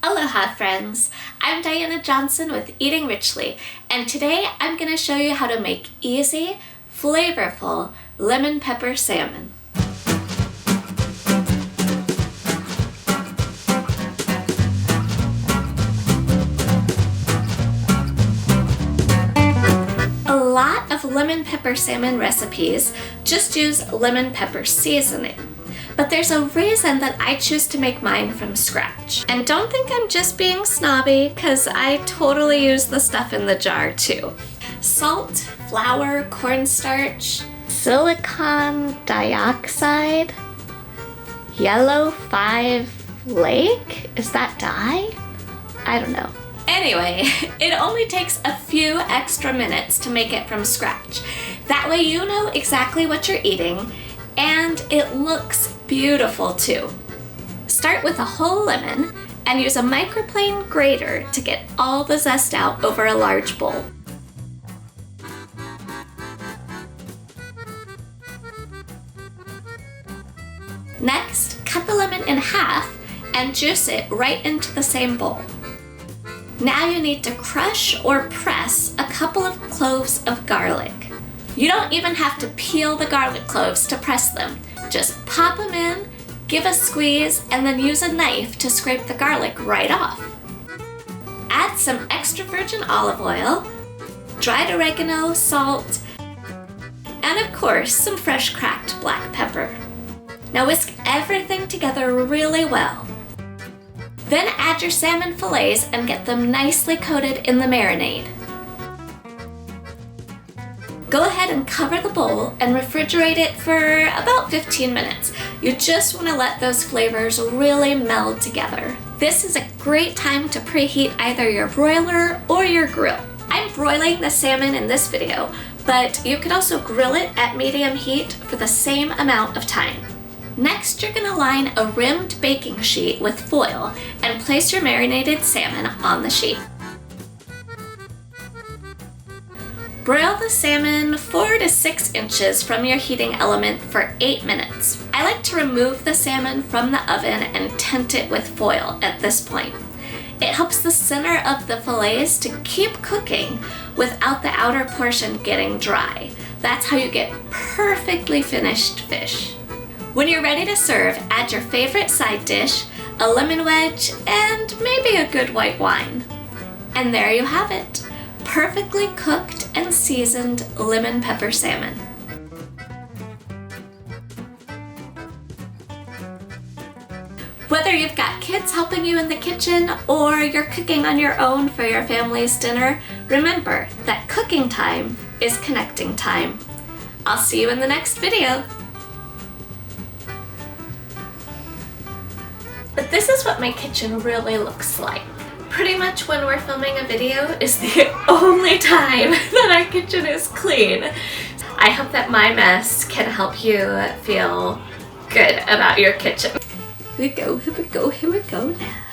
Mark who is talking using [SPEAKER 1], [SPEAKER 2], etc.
[SPEAKER 1] Aloha friends! I'm Diana Johnson with Eating Richly, and today I'm going to show you how to make easy, flavorful lemon pepper salmon. A lot of lemon pepper salmon recipes just use lemon pepper seasoning. But there's a reason that I choose to make mine from scratch. And don't think I'm just being snobby, because I totally use the stuff in the jar too. Salt, flour, cornstarch, silicon dioxide, yellow 5 flake? Is that dye? I don't know. Anyway, it only takes a few extra minutes to make it from scratch. That way you know exactly what you're eating, and it looks beautiful too. Start with a whole lemon and use a microplane grater to get all the zest out over a large bowl. Next, cut the lemon in half and juice it right into the same bowl. Now you need to crush or press a couple of cloves of garlic. You don't even have to peel the garlic cloves to press them. Just pop them in, give a squeeze, and then use a knife to scrape the garlic right off. Add some extra virgin olive oil, dried oregano, salt, and of course some fresh cracked black pepper. Now whisk everything together really well. Then add your salmon fillets and get them nicely coated in the marinade. Go ahead and cover the bowl and refrigerate it for about 15 minutes. You just want to let those flavors really meld together. This is a great time to preheat either your broiler or your grill. I'm broiling the salmon in this video, but you could also grill it at medium heat for the same amount of time. Next, you're going to line a rimmed baking sheet with foil and place your marinated salmon on the sheet. Broil the salmon 4 to 6 inches from your heating element for 8 minutes. I like to remove the salmon from the oven and tent it with foil at this point. It helps the center of the fillets to keep cooking without the outer portion getting dry. That's how you get perfectly finished fish. When you're ready to serve, add your favorite side dish, a lemon wedge, and maybe a good white wine. And there you have it. Perfectly cooked and seasoned lemon pepper salmon. Whether you've got kids helping you in the kitchen or you're cooking on your own for your family's dinner, remember that cooking time is connecting time. I'll see you in the next video. But this is what my kitchen really looks like. Pretty much when we're filming a video is the only time that our kitchen is clean. I hope that my mess can help you feel good about your kitchen. Here we go now.